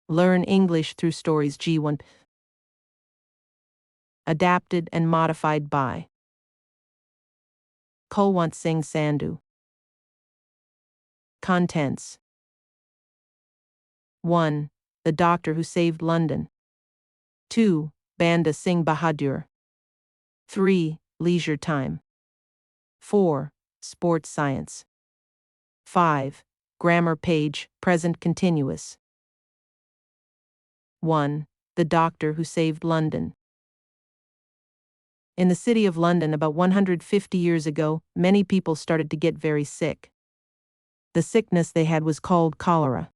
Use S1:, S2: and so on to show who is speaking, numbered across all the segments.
S1: Learn English through stories G1. Adapted and modified by Kulwant Singh Sandhu. Contents: 1. The Doctor Who Saved London. 2. Banda Singh Bahadur. 3. Leisure Time. 4. Sports Science. 5. Grammar Page, Present Continuous. 1. The Doctor Who Saved London. In the city of London about 150 years ago, many people started to get very sick. The sickness they had was called cholera.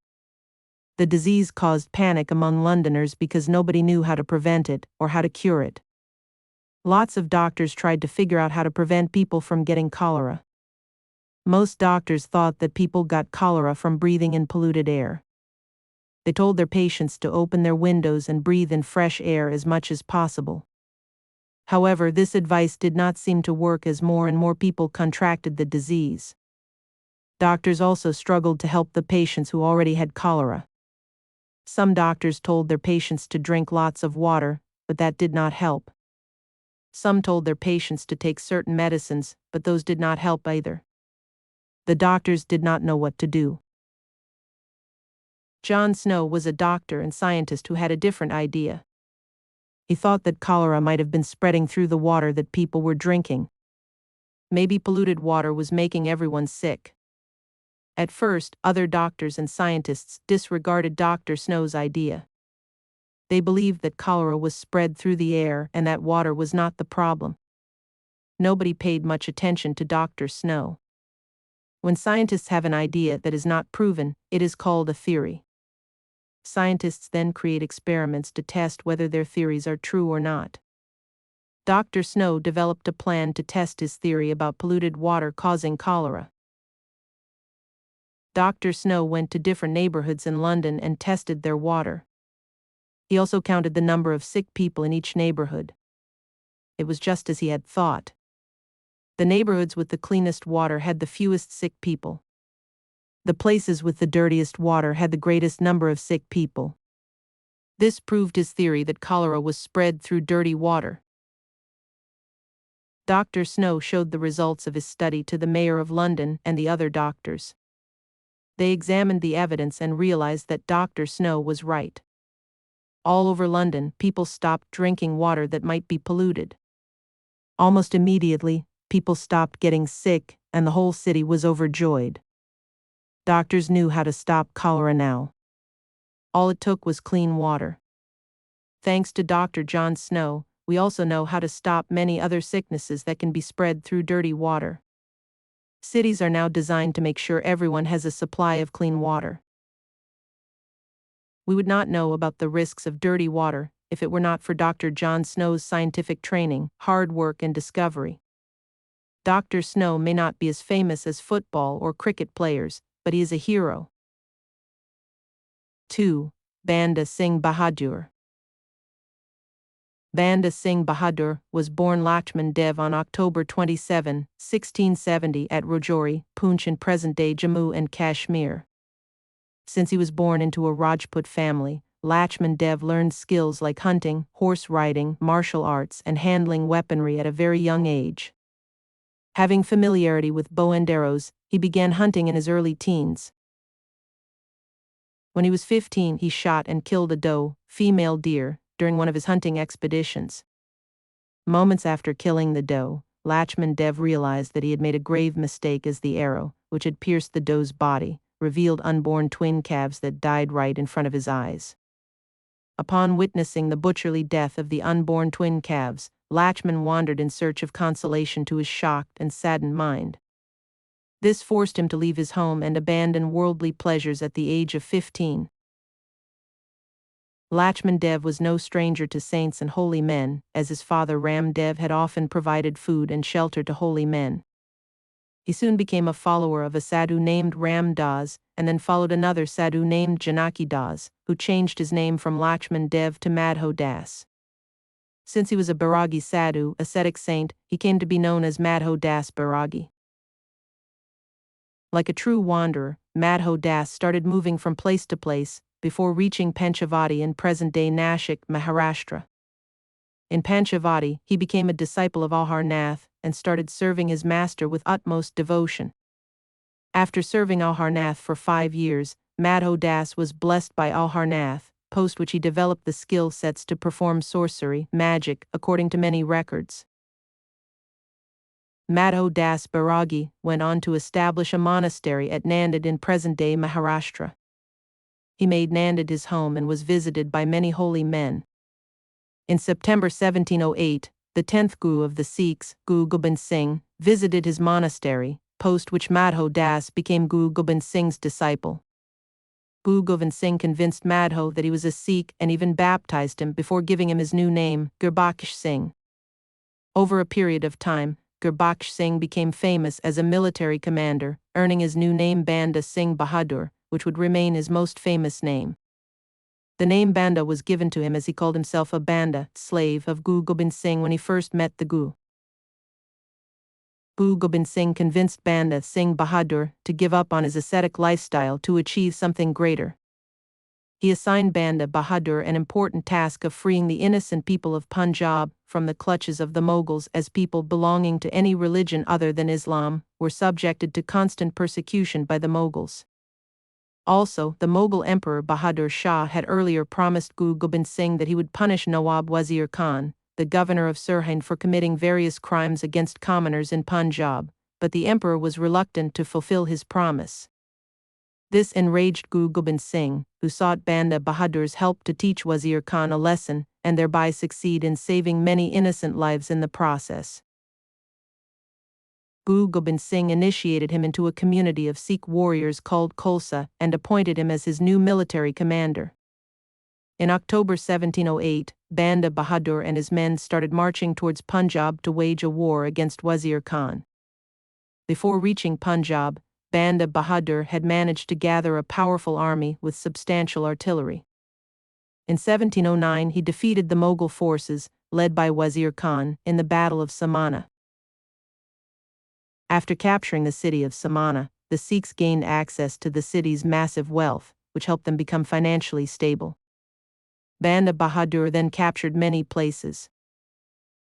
S1: The disease caused panic among Londoners because nobody knew how to prevent it or how to cure it. Lots of doctors tried to figure out how to prevent people from getting cholera. Most doctors thought that people got cholera from breathing in polluted air. They told their patients to open their windows and breathe in fresh air as much as possible. However, this advice did not seem to work as more and more people contracted the disease. Doctors also struggled to help the patients who already had cholera. Some doctors told their patients to drink lots of water, but that did not help. Some told their patients to take certain medicines, but those did not help either. The doctors did not know what to do. John Snow was a doctor and scientist who had a different idea. He thought that cholera might have been spreading through the water that people were drinking. Maybe polluted water was making everyone sick. At first, other doctors and scientists disregarded Dr. Snow's idea. They believed that cholera was spread through the air and that water was not the problem. Nobody paid much attention to Dr. Snow. When scientists have an idea that is not proven, it is called a theory. Scientists then create experiments to test whether their theories are true or not. Dr. Snow developed a plan to test his theory about polluted water causing cholera. Dr. Snow went to different neighborhoods in London and tested their water. He also counted the number of sick people in each neighborhood. It was just as he had thought. The neighborhoods with the cleanest water had the fewest sick people. The places with the dirtiest water had the greatest number of sick people. This proved his theory that cholera was spread through dirty water. Dr. Snow showed the results of his study to the mayor of London and the other doctors. They examined the evidence and realized that Dr. Snow was right. All over London, people stopped drinking water that might be polluted. Almost immediately, people stopped getting sick, and the whole city was overjoyed. Doctors knew how to stop cholera now. All it took was clean water. Thanks to Dr. John Snow, we also know how to stop many other sicknesses that can be spread through dirty water. Cities are now designed to make sure everyone has a supply of clean water. We would not know about the risks of dirty water if it were not for Dr. John Snow's scientific training, hard work, and discovery. Dr. Snow may not be as famous as football or cricket players, but he is a hero. 2. Banda Singh Bahadur. Banda Singh Bahadur was born Lakshman Dev on October 27, 1670 at Rajouri, Poonch in present-day Jammu and Kashmir. Since he was born into a Rajput family, Lakshman Dev learned skills like hunting, horse riding, martial arts, and handling weaponry at a very young age. Having familiarity with bow and arrows, he began hunting in his early teens. When he was 15, he shot and killed a doe, female deer, during one of his hunting expeditions. Moments after killing the doe, Lakshman Dev realized that he had made a grave mistake as the arrow, which had pierced the doe's body, revealed unborn twin calves that died right in front of his eyes. Upon witnessing the butcherly death of the unborn twin calves, Lakshman wandered in search of consolation to his shocked and saddened mind. This forced him to leave his home and abandon worldly pleasures at the age of 15. Lakshman Dev was no stranger to saints and holy men, as his father Ram Dev had often provided food and shelter to holy men. He soon became a follower of a sadhu named Ram Das, and then followed another sadhu named Janaki Das, who changed his name from Lakshman Dev to Madho Das. Since he was a Bairagi sadhu, ascetic saint, he came to be known as Madho Das Bairagi. Like a true wanderer, Madho Das started moving from place to place, before reaching Panchavati in present-day Nashik, Maharashtra. In Panchavati, he became a disciple of Aharnath and started serving his master with utmost devotion. After serving Aharnath for 5 years, Madho Das was blessed by Aharnath, post which he developed the skill sets to perform sorcery, magic, according to many records. Madho Das Bairagi went on to establish a monastery at Nanded in present-day Maharashtra. He made Nanded his home and was visited by many holy men. In September 1708, the 10th Guru of the Sikhs, Guru Gobind Singh, visited his monastery, post which Madho Das became Guru Gobind Singh's disciple. Guru Gobind Singh convinced Madho that he was a Sikh and even baptized him before giving him his new name, Gurbaksh Singh. Over a period of time, Gurbaksh Singh became famous as a military commander, earning his new name Banda Singh Bahadur, which would remain his most famous name. The name Banda was given to him as he called himself a Banda, slave of Guru Gobind Singh when he first met the Guru. Guru Gobind Singh convinced Banda Singh Bahadur to give up on his ascetic lifestyle to achieve something greater. He assigned Banda Bahadur an important task of freeing the innocent people of Punjab from the clutches of the Mughals, as people belonging to any religion other than Islam were subjected to constant persecution by the Mughals. Also, the Mughal Emperor Bahadur Shah had earlier promised Guru Gobind Singh that he would punish Nawab Wazir Khan, the governor of Sirhind, for committing various crimes against commoners in Punjab, but the emperor was reluctant to fulfill his promise. This enraged Guru Gobind Singh, who sought Banda Bahadur's help to teach Wazir Khan a lesson and thereby succeed in saving many innocent lives in the process. Guru Gobind Singh initiated him into a community of Sikh warriors called Khalsa and appointed him as his new military commander. In October 1708, Banda Bahadur and his men started marching towards Punjab to wage a war against Wazir Khan. Before reaching Punjab, Banda Bahadur had managed to gather a powerful army with substantial artillery. In 1709 he defeated the Mughal forces, led by Wazir Khan, in the Battle of Samana. After capturing the city of Samana, the Sikhs gained access to the city's massive wealth, which helped them become financially stable. Banda Bahadur then captured many places.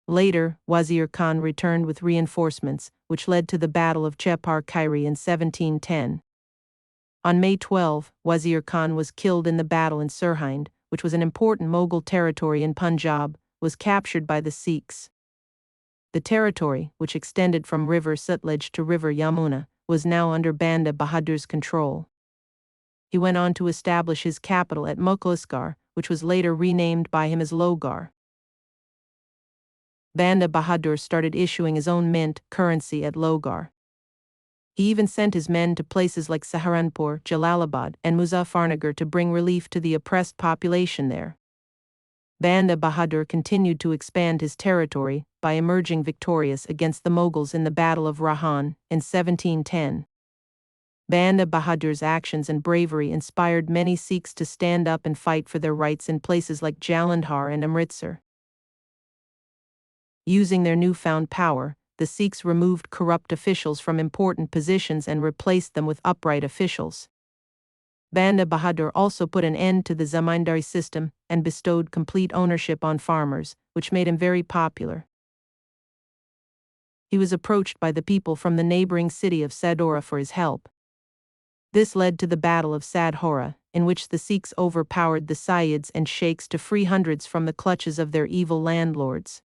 S1: Later, Wazir Khan returned with reinforcements, which led to the Battle of Chepar Khairi in 1710. On May 12, Wazir Khan was killed in the battle, in Sirhind, which was an important Mughal territory in Punjab, was captured by the Sikhs. The territory, which extended from River Sutlej to River Yamuna, was now under Banda Bahadur's control. He went on to establish his capital at Mukhlisgarh, which was later renamed by him as Lohgarh. Banda Bahadur started issuing his own mint currency at Lohgarh. He even sent his men to places like Saharanpur, Jalalabad, and Muzaffarnagar to bring relief to the oppressed population there. Banda Bahadur continued to expand his territory by emerging victorious against the Mughals in the Battle of Rahan in 1710. Banda Bahadur's actions and bravery inspired many Sikhs to stand up and fight for their rights in places like Jalandhar and Amritsar. Using their newfound power, the Sikhs removed corrupt officials from important positions and replaced them with upright officials. Banda Bahadur also put an end to the zamindari system and bestowed complete ownership on farmers, which made him very popular. He was approached by the people from the neighboring city of Sadora for his help. This led to the Battle of Sadhora, in which the Sikhs overpowered the Sayyids and Sheikhs to free hundreds from the clutches of their evil landlords.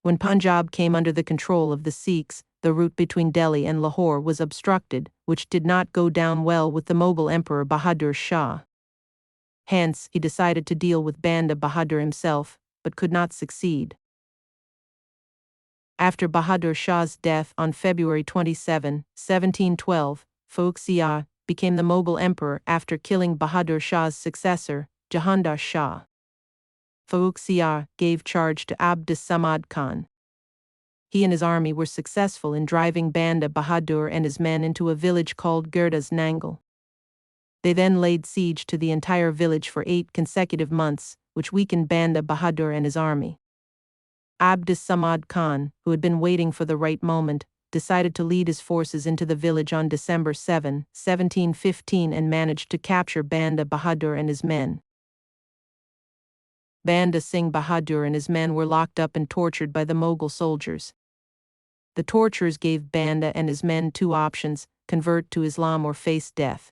S1: When Punjab came under the control of the Sikhs, the route between Delhi and Lahore was obstructed, which did not go down well with the Mughal Emperor Bahadur Shah. Hence, he decided to deal with Banda Bahadur himself, but could not succeed. After Bahadur Shah's death on February 27, 1712, Farrukh Siyar became the Mughal emperor after killing Bahadur Shah's successor, Jahandar Shah. Farrukh Siyar gave charge to Abd as-Samad Khan. He and his army were successful in driving Banda Bahadur and his men into a village called Gurdas Nangal. They then laid siege to the entire village for 8 consecutive months, which weakened Banda Bahadur and his army. Abd as-Samad Khan, who had been waiting for the right moment, decided to lead his forces into the village on December 7, 1715 and managed to capture Banda Bahadur and his men. Banda Singh Bahadur and his men were locked up and tortured by the Mughal soldiers. The torturers gave Banda and his men two options: convert to Islam or face death.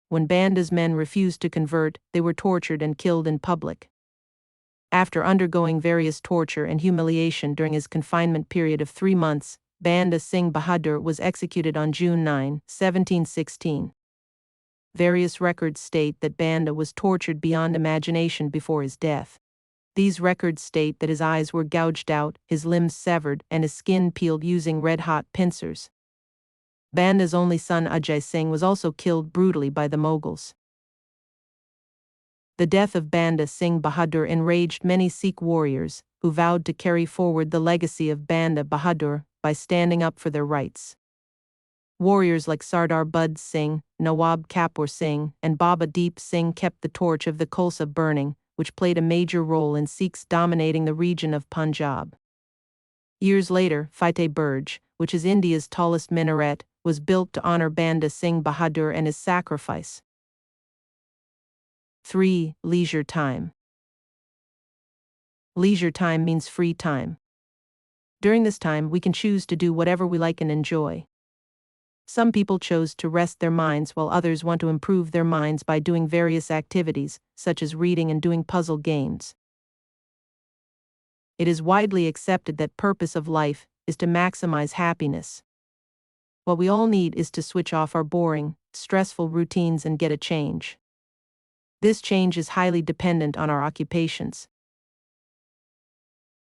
S1: When Banda's men refused to convert, they were tortured and killed in public. After undergoing various torture and humiliation during his confinement period of 3 months, Banda Singh Bahadur was executed on June 9, 1716. Various records state that Banda was tortured beyond imagination before his death. These records state that his eyes were gouged out, his limbs severed, and his skin peeled using red-hot pincers. Banda's only son Ajay Singh was also killed brutally by the Mughals. The death of Banda Singh Bahadur enraged many Sikh warriors, who vowed to carry forward the legacy of Banda Bahadur by standing up for their rights. Warriors like Sardar Bud Singh, Nawab Kapoor Singh, and Baba Deep Singh kept the torch of the Khalsa burning, which played a major role in Sikhs dominating the region of Punjab. Years later, Fateh Burj, which is India's tallest minaret, was built to honor Banda Singh Bahadur and his sacrifice. 3. Leisure time. Leisure time means free time. During this time, we can choose to do whatever we like and enjoy. Some people chose to rest their minds while others want to improve their minds by doing various activities, such as reading and doing puzzle games. It is widely accepted that purpose of life is to maximize happiness. What we all need is to switch off our boring, stressful routines and get a change. This change is highly dependent on our occupations.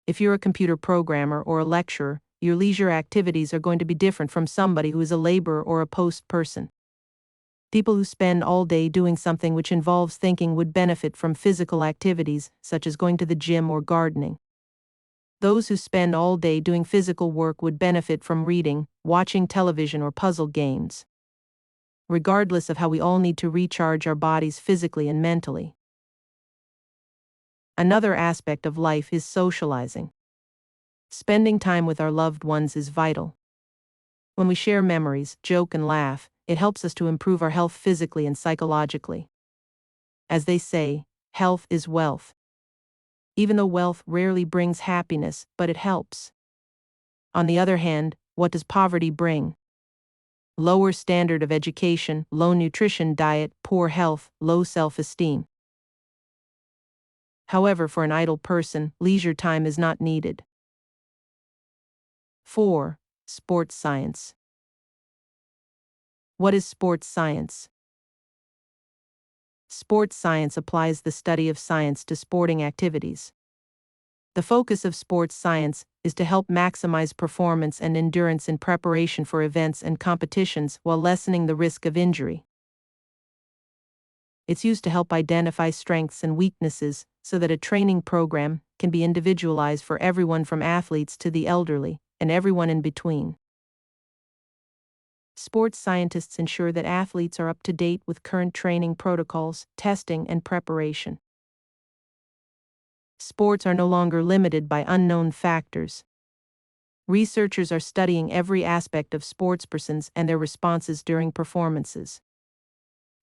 S1: If you're a computer programmer or a lecturer, your leisure activities are going to be different from somebody who is a laborer or a post person. People who spend all day doing something which involves thinking would benefit from physical activities, such as going to the gym or gardening. Those who spend all day doing physical work would benefit from reading, watching television, or puzzle games. Regardless of how we all need to recharge our bodies physically and mentally. Another aspect of life is socializing. Spending time with our loved ones is vital. When we share memories, joke, and laugh, it helps us to improve our health physically and psychologically. As they say, health is wealth. Even though wealth rarely brings happiness, but it helps. On the other hand, what does poverty bring? Lower standard of education, low nutrition diet, poor health, low self-esteem. However, for an idle person, leisure time is not needed. 4. Sports science. What is sports science? Sports science applies the study of science to sporting activities. The focus of sports science is to help maximize performance and endurance in preparation for events and competitions while lessening the risk of injury. It's used to help identify strengths and weaknesses so that a training program can be individualized for everyone from athletes to the elderly, and everyone in between. Sports scientists ensure that athletes are up to date with current training protocols, testing, and preparation. Sports are no longer limited by unknown factors. Researchers are studying every aspect of sportspersons and their responses during performances.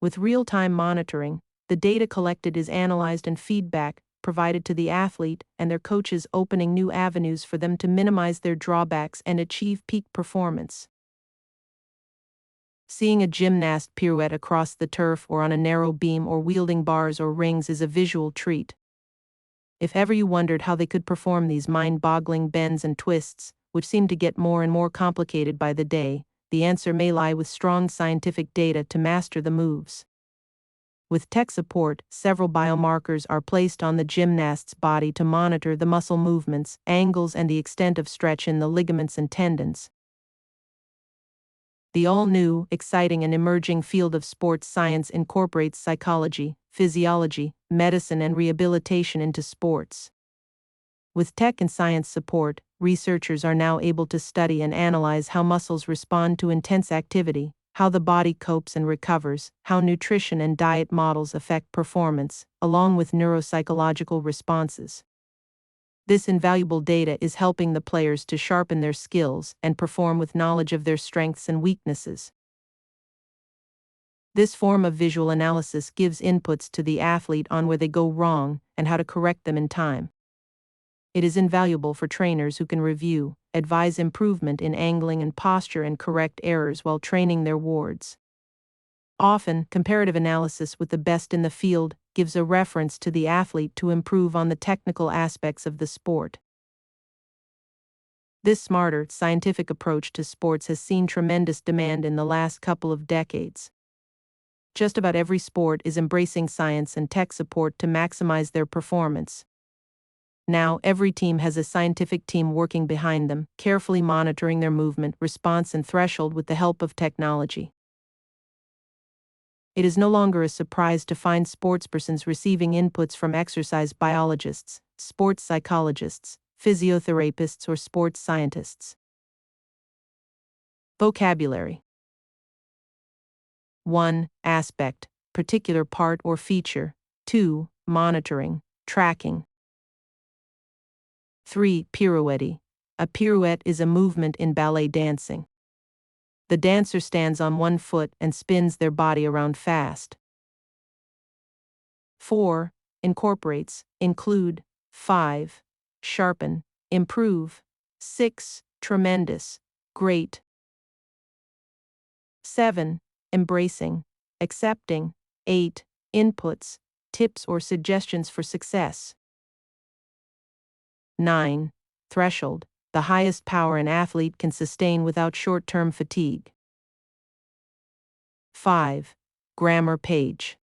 S1: With real-time monitoring, the data collected is analyzed and feedback provided to the athlete and their coaches, opening new avenues for them to minimize their drawbacks and achieve peak performance. Seeing a gymnast pirouette across the turf or on a narrow beam or wielding bars or rings is a visual treat. If ever you wondered how they could perform these mind-boggling bends and twists, which seem to get more and more complicated by the day, the answer may lie with strong scientific data to master the moves. With tech support, several biomarkers are placed on the gymnast's body to monitor the muscle movements, angles, and the extent of stretch in the ligaments and tendons. The all-new, exciting, and emerging field of sports science incorporates psychology, physiology, medicine, and rehabilitation into sports. With tech and science support, researchers are now able to study and analyze how muscles respond to intense activity, how the body copes and recovers, how nutrition and diet models affect performance, along with neuropsychological responses. This invaluable data is helping the players to sharpen their skills and perform with knowledge of their strengths and weaknesses. This form of visual analysis gives inputs to the athlete on where they go wrong and how to correct them in time. It is invaluable for trainers who can review, advise improvement in angling and posture, and correct errors while training their wards. Often, comparative analysis with the best in the field gives a reference to the athlete to improve on the technical aspects of the sport. This smarter, scientific approach to sports has seen tremendous demand in the last couple of decades. Just about every sport is embracing science and tech support to maximize their performance. Now, every team has a scientific team working behind them, carefully monitoring their movement, response, and threshold with the help of technology. It is no longer a surprise to find sportspersons receiving inputs from exercise biologists, sports psychologists, physiotherapists, or sports scientists. Vocabulary. 1. Aspect, particular part or feature. 2. Monitoring, tracking. 3. Pirouette. A pirouette is a movement in ballet dancing. The dancer stands on one foot and spins their body around fast. 4. Incorporates, include. 5. Sharpen, improve. 6. Tremendous, great. 7. Embracing, accepting. 8. Inputs, tips or suggestions for success. 9. Threshold, the highest power an athlete can sustain without short-term fatigue. 5. Grammar page.